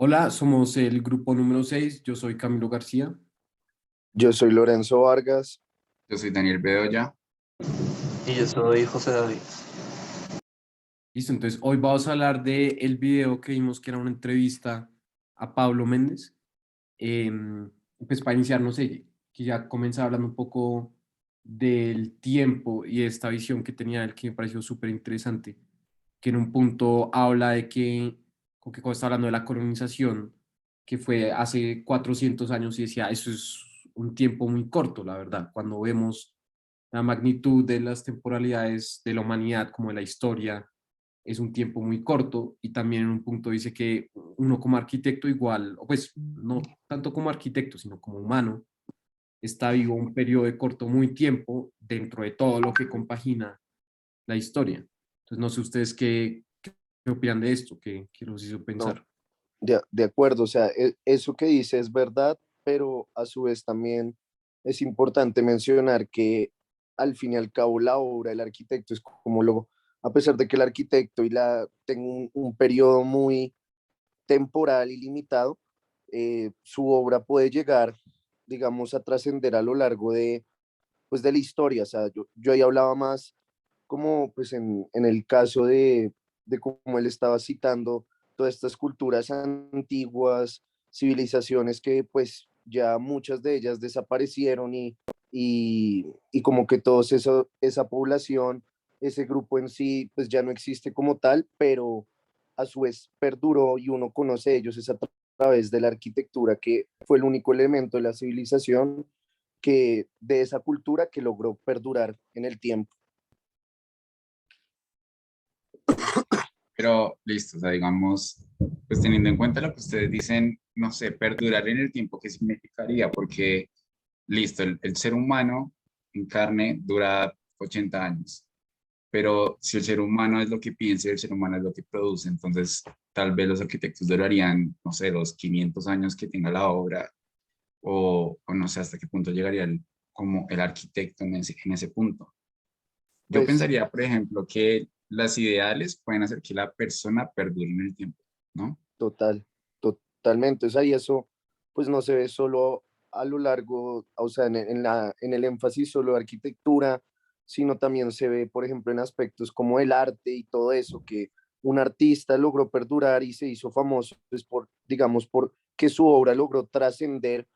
Hola, somos el grupo número 6. Yo soy Camilo García. Yo soy Lorenzo Vargas. Yo soy Daniel Bedoya. Y yo soy José David. Listo, entonces hoy vamos a hablar del video que vimos que era una entrevista a Pablo Méndez. Pues para iniciar, no sé, que ya comenzaba hablando un poco del tiempo y de esta visión que tenía él que me pareció súper interesante, que en un punto habla de que, como que cuando está hablando de la colonización, que fue hace 400 años y decía, eso es un tiempo muy corto, la verdad, cuando vemos la magnitud de las temporalidades de la humanidad como de la historia, es un tiempo muy corto y también en un punto dice que uno como arquitecto igual, o pues no tanto como arquitecto, sino como humano, está vivo un periodo de corto muy tiempo dentro de todo lo que compagina la historia. Entonces no sé ustedes qué opinan de esto, qué los hizo No, pensar. de acuerdo, o sea, eso que dice es verdad, pero a su vez también es importante mencionar que al fin y al cabo la obra del arquitecto es como a pesar de que el arquitecto tenga un periodo muy temporal y limitado, su obra puede llegar, digamos, a trascender a lo largo pues, de la historia. O sea, yo ahí hablaba más como pues en el caso de cómo él estaba citando todas estas culturas antiguas, civilizaciones que pues ya muchas de ellas desaparecieron y como que todos esa población, ese grupo en sí, pues ya no existe como tal, pero a su vez perduró y uno conoce ellos es a través de la arquitectura, que fue el único elemento de la civilización que de esa cultura que logró perdurar en el tiempo. Pero listo, o sea, digamos, pues teniendo en cuenta lo que ustedes dicen, no sé, perdurar en el tiempo, ¿qué significaría? Porque, listo, el ser humano en carne dura 80 años, pero si el ser humano es lo que piensa y el ser humano es lo que produce, entonces tal vez los arquitectos durarían, no sé, los 500 años que tenga la obra, o no sé hasta qué punto llegaría como el arquitecto en ese punto. Yo Pues pensaría, por ejemplo, que las ideales pueden hacer que la persona perdure en el tiempo, ¿no? totalmente, o sea, y eso pues no se ve solo a lo largo, o sea, en el énfasis solo de arquitectura, sino también se ve, por ejemplo, en aspectos como el arte y todo eso, que un artista logró perdurar y se hizo famoso, pues por, digamos, por que su obra logró trascender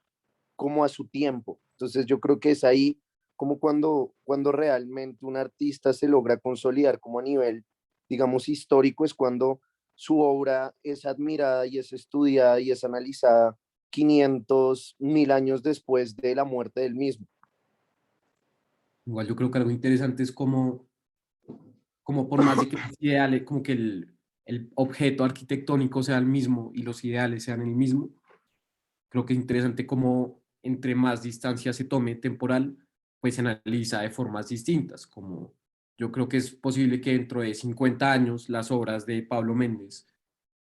como a su tiempo. Entonces yo creo que es ahí como cuando realmente un artista se logra consolidar como a nivel, digamos, histórico, es cuando su obra es admirada y es estudiada y es analizada 500, 1000 años después de la muerte del mismo. Igual yo creo que algo interesante es como por más de que los ideales, como que el objeto arquitectónico sea el mismo y los ideales sean el mismo, creo que es interesante cómo entre más distancia se tome temporal, pues se analiza de formas distintas, como yo creo que es posible que dentro de 50 años las obras de Pablo Méndez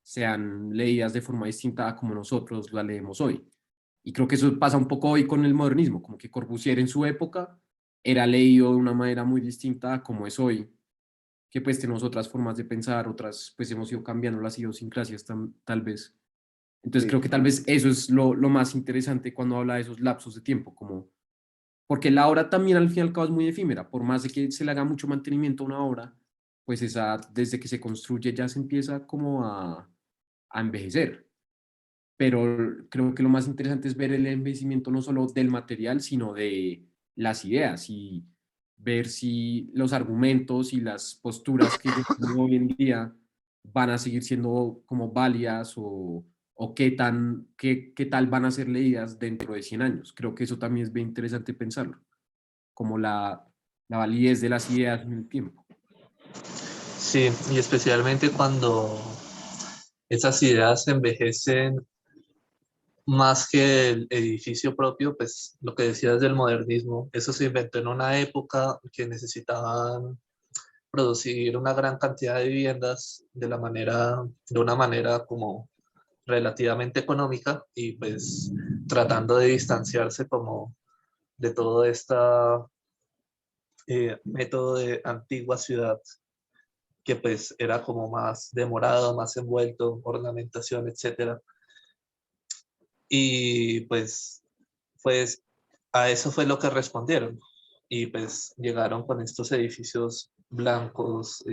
sean leídas de forma distinta a como nosotros la leemos hoy. Y creo que eso pasa un poco hoy con el modernismo, como que Corbusier en su época era leído de una manera muy distinta a como es hoy, que pues tenemos otras formas de pensar, otras pues hemos ido cambiando las idiosincrasias tal vez. Entonces Sí, creo que tal vez eso es lo más interesante cuando habla de esos lapsos de tiempo, como, porque la obra también al fin y al cabo es muy efímera, por más de que se le haga mucho mantenimiento a una obra, pues esa, desde que se construye ya se empieza como a envejecer. Pero creo que lo más interesante es ver el envejecimiento no solo del material, sino de las ideas y ver si los argumentos y las posturas que yo tengo hoy en día van a seguir siendo como válidas o qué tal van a ser leídas dentro de 100 años. Creo que eso también es bien interesante pensarlo, como la validez de las ideas en el tiempo. Sí, y especialmente cuando esas ideas envejecen más que el edificio propio, pues lo que decías del modernismo, eso se inventó en una época que necesitaban producir una gran cantidad de viviendas de una manera como relativamente económica y pues tratando de distanciarse como de todo este método de antigua ciudad que pues era como más demorado, más envuelto, ornamentación, etcétera. Y pues a eso fue lo que respondieron. Y pues llegaron con estos edificios blancos,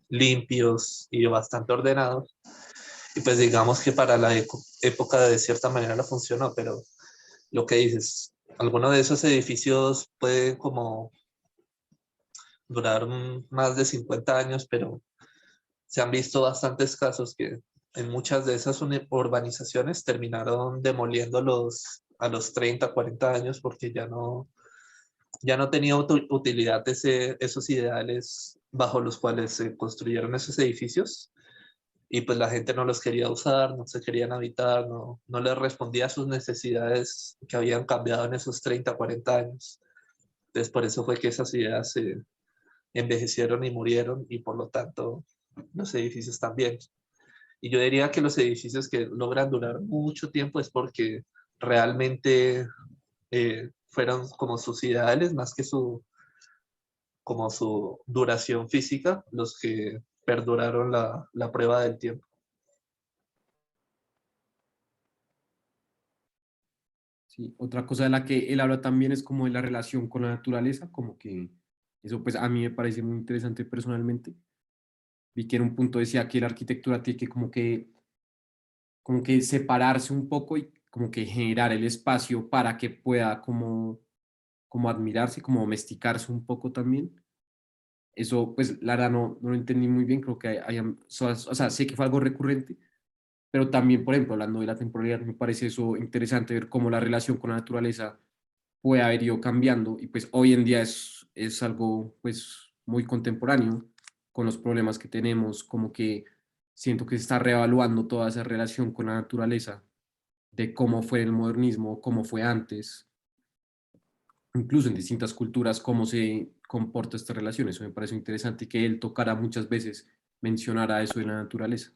limpios y bastante ordenados. Y pues digamos que para la época de cierta manera no funcionó, pero lo que dices, algunos de esos edificios pueden como durar más de 50 años, pero se han visto bastantes casos que en muchas de esas urbanizaciones terminaron demoliéndolos a los 30, 40 años porque ya no tenía utilidad esos ideales bajo los cuales se construyeron esos edificios y pues la gente no los quería usar, no se querían habitar, no les respondía a sus necesidades que habían cambiado en esos 30, 40 años. Entonces por eso fue que esas ideas se envejecieron y murieron y por lo tanto los edificios también. Y yo diría que los edificios que logran durar mucho tiempo es porque realmente fueron como sus ideales más que como su duración física los que perduraron la prueba del tiempo. Sí, otra cosa de la que él habla también es como de la relación con la naturaleza, como que eso pues a mí me parece muy interesante personalmente. Vi que en un punto decía que la arquitectura tiene que como que separarse un poco y como que generar el espacio para que pueda como admirarse, como domesticarse un poco también. Eso pues la verdad no lo entendí muy bien, creo que o sea, sé que fue algo recurrente, pero también, por ejemplo, hablando de la temporalidad, me parece eso interesante ver cómo la relación con la naturaleza puede haber ido cambiando y pues hoy en día es algo pues muy contemporáneo con los problemas que tenemos, como que siento que se está reevaluando toda esa relación con la naturaleza, de cómo fue el modernismo, cómo fue antes, incluso en distintas culturas, cómo se comporta esta relación. Eso me parece interesante que él tocara muchas veces, mencionara eso de la naturaleza.